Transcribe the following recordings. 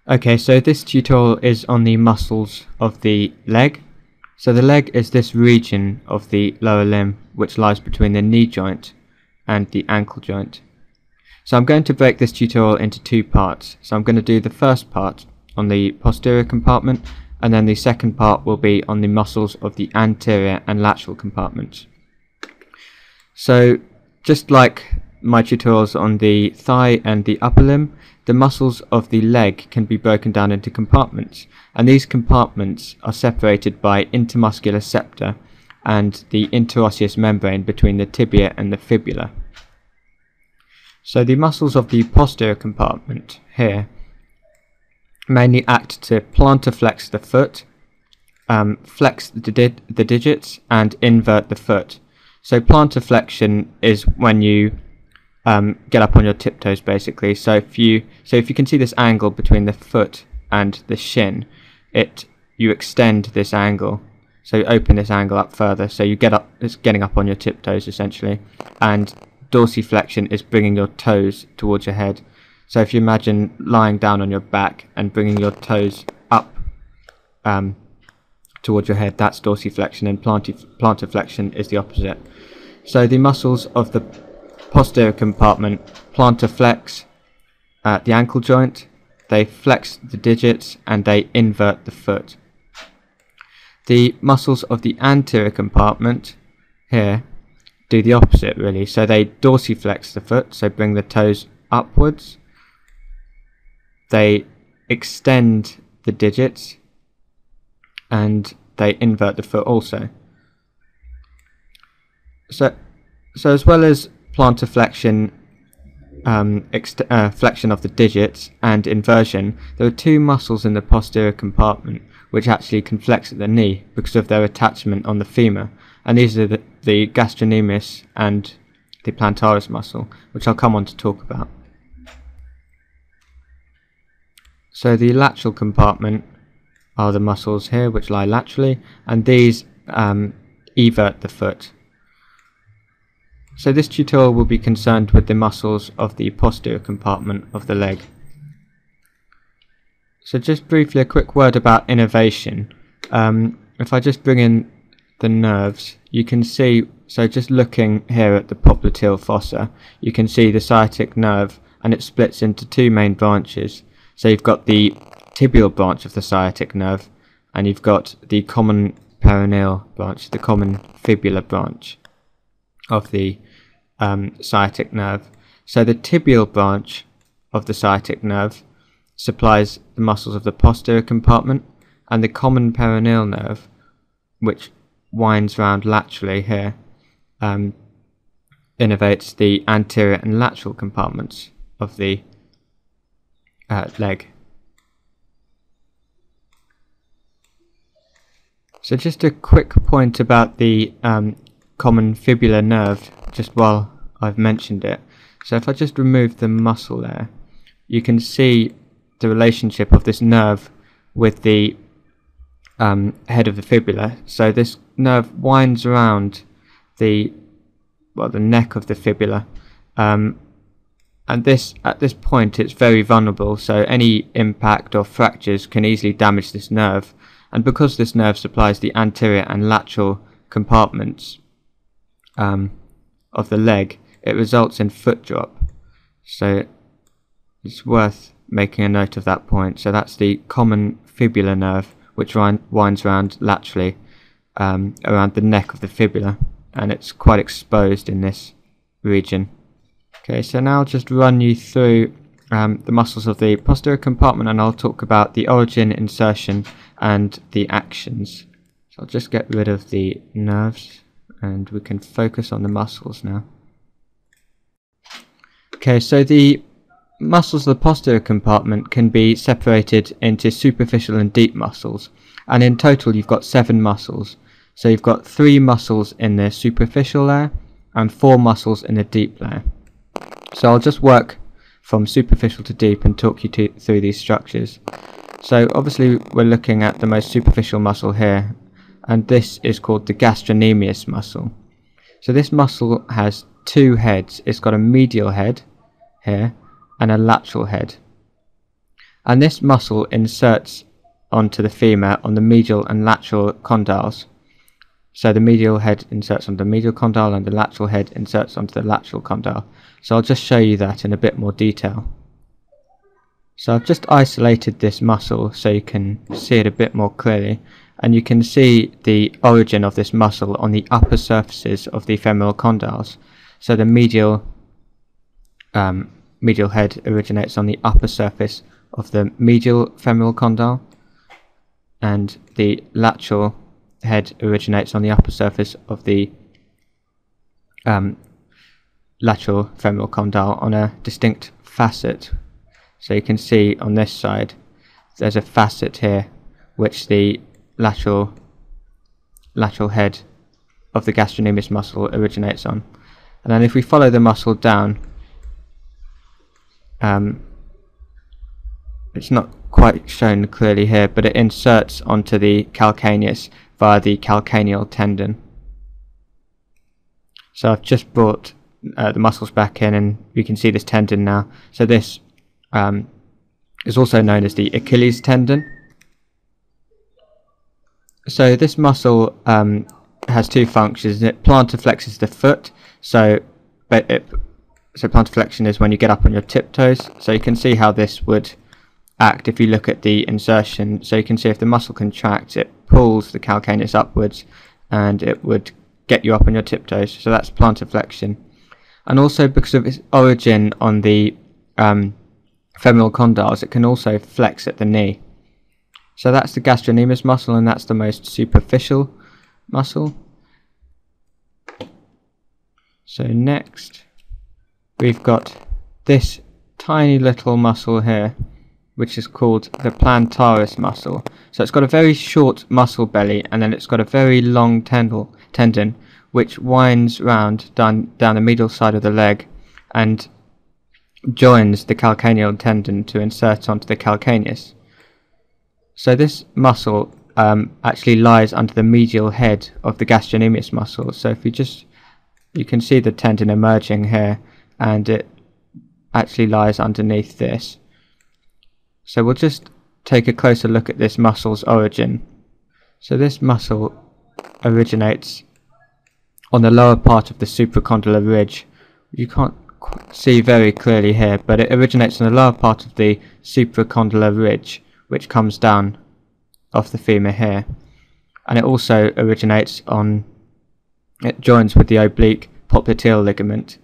Okay, so this tutorial is on the muscles of the leg. So the leg is this region of the lower limb which lies between the knee joint and the ankle joint. So I'm going to break this tutorial into two parts. So I'm going to do the first part on the posterior compartment, and then the second part will be on the muscles of the anterior and lateral compartments. So just like my tutorials on the thigh and the upper limb, the muscles of the leg can be broken down into compartments, and these compartments are separated by intermuscular septa and the interosseous membrane between the tibia and the fibula. So the muscles of the posterior compartment here mainly act to plantarflex the foot, flex the digits, and invert the foot. So plantarflexion is when you get up on your tiptoes, basically. So if you can see this angle between the foot and the shin, you extend this angle. So you open this angle up further. So you get up, it's getting up on your tiptoes essentially, and dorsiflexion is bringing your toes towards your head. So if you imagine lying down on your back and bringing your toes up towards your head, that's dorsiflexion, and plantarflexion is the opposite. So the muscles of the posterior compartment plantarflex the ankle joint, they flex the digits, and they invert the foot. The muscles of the anterior compartment here do the opposite really, so they dorsiflex the foot, so bring the toes upwards, they extend the digits, and they invert the foot also. So as well as plantarflexion, flexion of the digits, and inversion, there are two muscles in the posterior compartment which actually can flex at the knee because of their attachment on the femur, and these are the gastrocnemius and the plantaris muscle, which I'll come on to talk about. So the lateral compartment are the muscles here which lie laterally, and these evert the foot. So this tutorial will be concerned with the muscles of the posterior compartment of the leg. So just briefly a quick word about innervation. If I just bring in the nerves, you can see, so just looking here at the popliteal fossa, you can see the sciatic nerve, and it splits into two main branches. So you've got the tibial branch of the sciatic nerve, and you've got the common peroneal branch, the common fibular branch of the sciatic nerve. So the tibial branch of the sciatic nerve supplies the muscles of the posterior compartment, and the common peroneal nerve, which winds round laterally here, innervates the anterior and lateral compartments of the leg. So just a quick point about the common fibular nerve, just while I've mentioned it. So if I just remove the muscle there, you can see the relationship of this nerve with the head of the fibula. So this nerve winds around the neck of the fibula, and at this point it's very vulnerable, so any impact or fractures can easily damage this nerve, and because this nerve supplies the anterior and lateral compartments of the leg, it results in foot drop. So it's worth making a note of that point. So that's the common fibular nerve, which winds around laterally around the neck of the fibula, and it's quite exposed in this region. Okay, so now I'll just run you through the muscles of the posterior compartment, and I'll talk about the origin, insertion, and the actions. So I'll just get rid of the nerves, and we can focus on the muscles now. Okay, so the muscles of the posterior compartment can be separated into superficial and deep muscles, and in total you've got 7 muscles. So you've got 3 muscles in the superficial layer and 4 muscles in the deep layer. So I'll just work from superficial to deep and talk you through these structures. So obviously we're looking at the most superficial muscle here, and this is called the gastrocnemius muscle. So this muscle has 2 heads. It's got a medial head here and a lateral head. and this muscle inserts onto the femur on the medial and lateral condyles. So the medial head inserts onto the medial condyle and the lateral head inserts onto the lateral condyle. So I'll just show you that in a bit more detail. So I've just isolated this muscle so you can see it a bit more clearly, and you can see the origin of this muscle on the upper surfaces of the femoral condyles. So the medial head originates on the upper surface of the medial femoral condyle, and the lateral head originates on the upper surface of the lateral femoral condyle on a distinct facet. So you can see on this side there's a facet here which the lateral head of the gastrocnemius muscle originates on. And then if we follow the muscle down, it's not quite shown clearly here, but it inserts onto the calcaneus via the calcaneal tendon. So I've just brought the muscles back in, and you can see this tendon now. So this is also known as the Achilles tendon. So this muscle has two functions. It plantarflexes the foot. So plantarflexion is when you get up on your tiptoes. So you can see how this would act if you look at the insertion. So you can see if the muscle contracts, it pulls the calcaneus upwards and it would get you up on your tiptoes. So that's plantarflexion. And also because of its origin on the femoral condyles, it can also flex at the knee. So that's the gastrocnemius muscle, and that's the most superficial muscle. So next we've got this tiny little muscle here, which is called the plantaris muscle. So it's got a very short muscle belly, and then it's got a very long tendon which winds round down the medial side of the leg and joins the calcaneal tendon to insert onto the calcaneus. So this muscle actually lies under the medial head of the gastrocnemius muscle. So if you can see the tendon emerging here, and it actually lies underneath this. So we'll just take a closer look at this muscle's origin. So this muscle originates on the lower part of the supracondylar ridge. You can't see very clearly here, but it originates on the lower part of the supracondylar ridge, which comes down off the femur here. And it also it joins with the oblique popliteal ligament.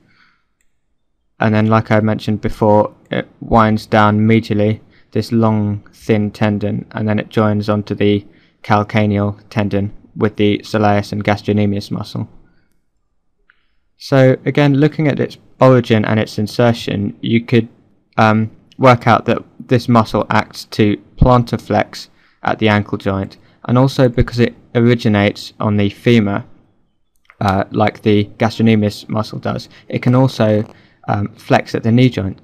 And then, like I mentioned before, it winds down medially, this long thin tendon, and then it joins onto the calcaneal tendon with the soleus and gastrocnemius muscle. So again, looking at its origin and its insertion, you could work out that this muscle acts to plantarflex at the ankle joint, and also because it originates on the femur, like the gastrocnemius muscle does, it can also flex at the knee joint.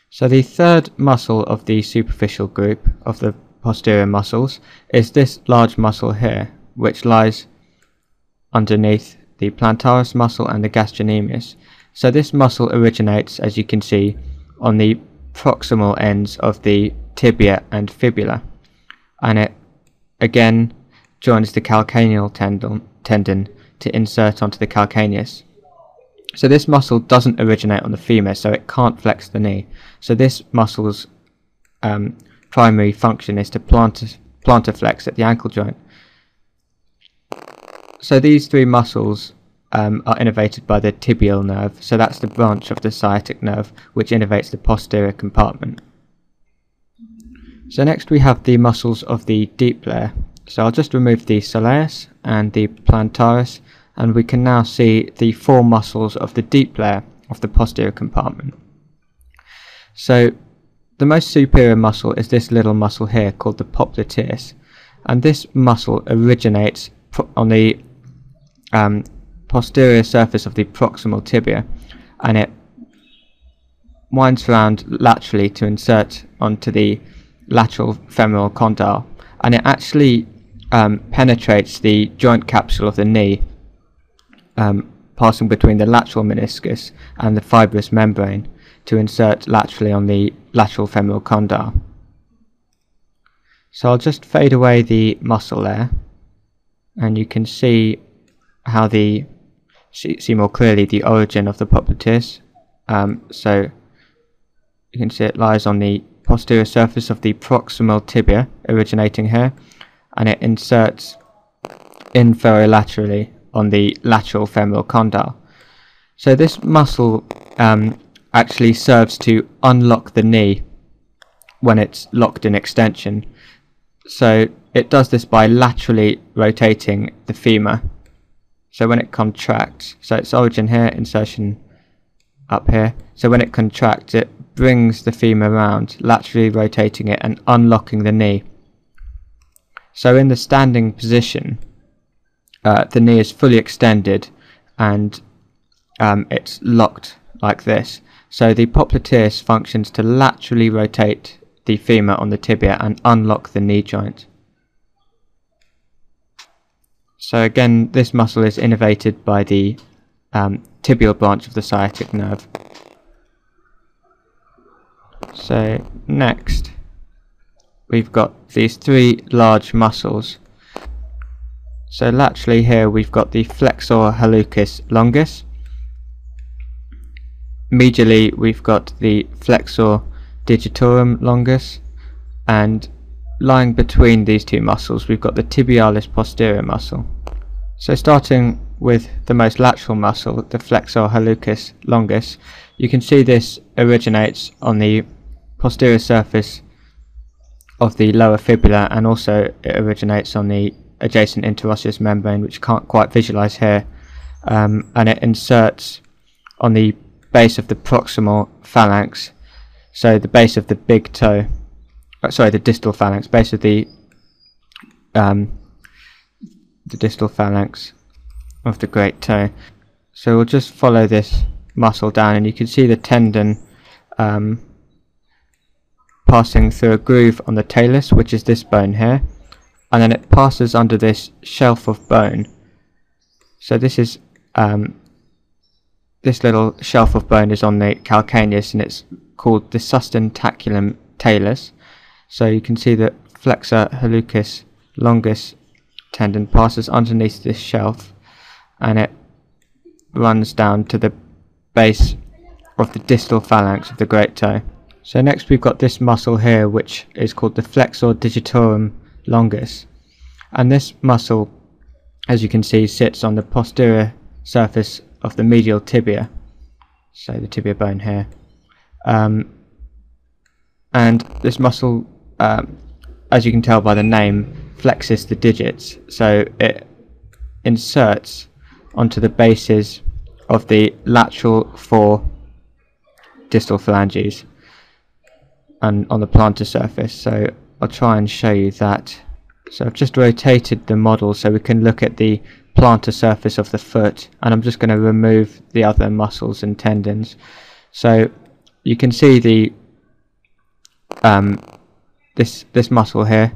So the third muscle of the superficial group of the posterior muscles is this large muscle here, which lies underneath the plantaris muscle and the gastrocnemius. So this muscle originates, as you can see, on the proximal ends of the tibia and fibula, and it again joins the calcaneal tendon to insert onto the calcaneus. So this muscle doesn't originate on the femur, so it can't flex the knee. So this muscle's primary function is to plantarflex at the ankle joint. So these three muscles are innervated by the tibial nerve. So that's the branch of the sciatic nerve which innervates the posterior compartment. So next we have the muscles of the deep layer. So I'll just remove the soleus and the plantaris, and we can now see the four muscles of the deep layer of the posterior compartment. So the most superior muscle is this little muscle here called the popliteus, and this muscle originates on the posterior surface of the proximal tibia, and it winds around laterally to insert onto the lateral femoral condyle, and it actually penetrates the joint capsule of the knee, passing between the lateral meniscus and the fibrous membrane to insert laterally on the lateral femoral condyle. So I'll just fade away the muscle there, and you can see how see more clearly the origin of the popliteus. So you can see it lies on the posterior surface of the proximal tibia, originating here, and it inserts inferolaterally on the lateral femoral condyle. So this muscle actually serves to unlock the knee when it's locked in extension. So it does this by laterally rotating the femur. So when it contracts, so its origin here, insertion up here. So when it contracts, it brings the femur around, laterally rotating it and unlocking the knee. So in the standing position, the knee is fully extended and it's locked like this. So the popliteus functions to laterally rotate the femur on the tibia and unlock the knee joint. So again, this muscle is innervated by the tibial branch of the sciatic nerve. So next, we've got these three large muscles. So laterally here we've got the flexor hallucis longus. Medially we've got the flexor digitorum longus, and lying between these two muscles we've got the tibialis posterior muscle. So starting with the most lateral muscle, the flexor hallucis longus, you can see this originates on the posterior surface of the lower fibula, and also it originates on the adjacent interosseous membrane, which you can't quite visualize here, and it inserts on the base of the proximal phalanx, so the base of the big toe, the distal phalanx, base of the distal phalanx of the great toe. So we'll just follow this muscle down, and you can see the tendon passing through a groove on the talus, which is this bone here, and then it passes under this shelf of bone. So this is this little shelf of bone is on the calcaneus, and it's called the sustentaculum talus. So you can see that flexor hallucis longus tendon passes underneath this shelf, and it runs down to the base of the distal phalanx of the great toe. So next we've got this muscle here, which is called the flexor digitorum longus, and this muscle, as you can see, sits on the posterior surface of the medial tibia, so the tibia bone here, and this muscle, as you can tell by the name, flexes the digits, so it inserts onto the bases of the lateral four distal phalanges and on the plantar surface. So I'll try and show you that. So I've just rotated the model so we can look at the plantar surface of the foot, and I'm just going to remove the other muscles and tendons. So you can see the this muscle here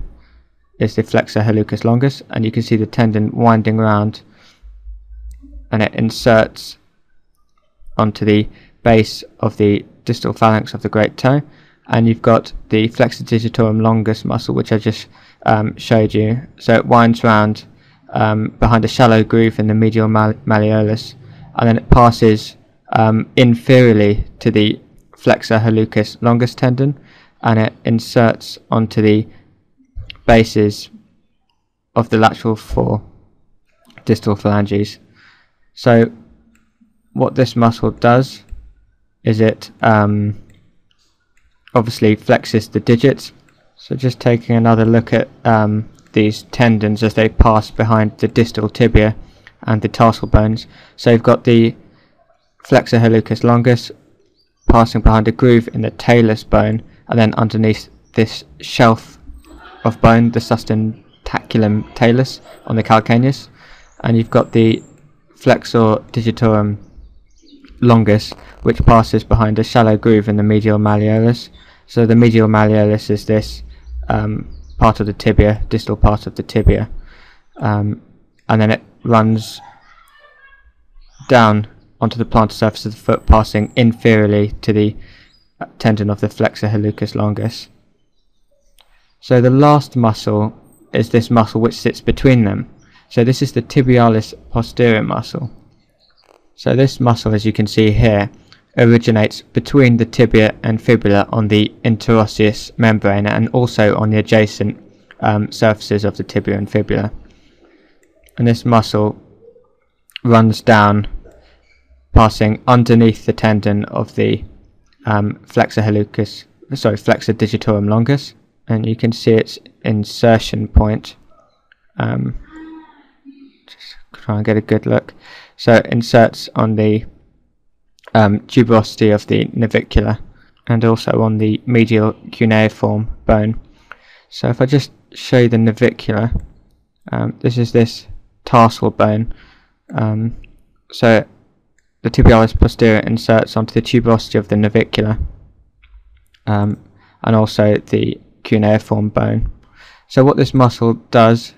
is the flexor hallucis longus, and you can see the tendon winding around, and it inserts onto the base of the distal phalanx of the great toe. And you've got the flexor digitorum longus muscle, which I just showed you. So it winds round behind a shallow groove in the medial malleolus, and then it passes inferiorly to the flexor hallucis longus tendon, and it inserts onto the bases of the lateral four distal phalanges. So what this muscle does is it obviously flexes the digits. So just taking another look at these tendons as they pass behind the distal tibia and the tarsal bones. So you've got the flexor hallucis longus passing behind a groove in the talus bone, and then underneath this shelf of bone, the sustentaculum talus on the calcaneus, and you've got the flexor digitorum longus, which passes behind a shallow groove in the medial malleolus. So the medial malleolus is this part of the tibia, distal part of the tibia, and then it runs down onto the plantar surface of the foot, passing inferiorly to the tendon of the flexor hallucis longus. So the last muscle is this muscle which sits between them. So this is the tibialis posterior muscle. So this muscle, as you can see here, originates between the tibia and fibula on the interosseous membrane and also on the adjacent surfaces of the tibia and fibula. And this muscle runs down, passing underneath the tendon of the flexor digitorum longus, and you can see its insertion point. Just try and get a good look. So it inserts on the tuberosity of the navicular and also on the medial cuneiform bone. So if I just show you the navicular, this is this tarsal bone. So the tibialis posterior inserts onto the tuberosity of the navicular and also the cuneiform bone. So what this muscle does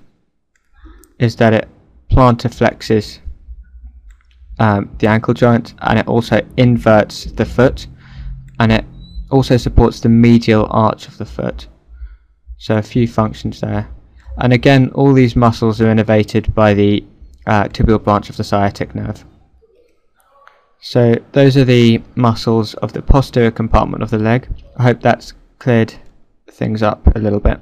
is that it plantarflexes the ankle joint, and it also inverts the foot, and it also supports the medial arch of the foot. So a few functions there. And again, all these muscles are innervated by the tibial branch of the sciatic nerve. So those are the muscles of the posterior compartment of the leg. I hope that's cleared things up a little bit.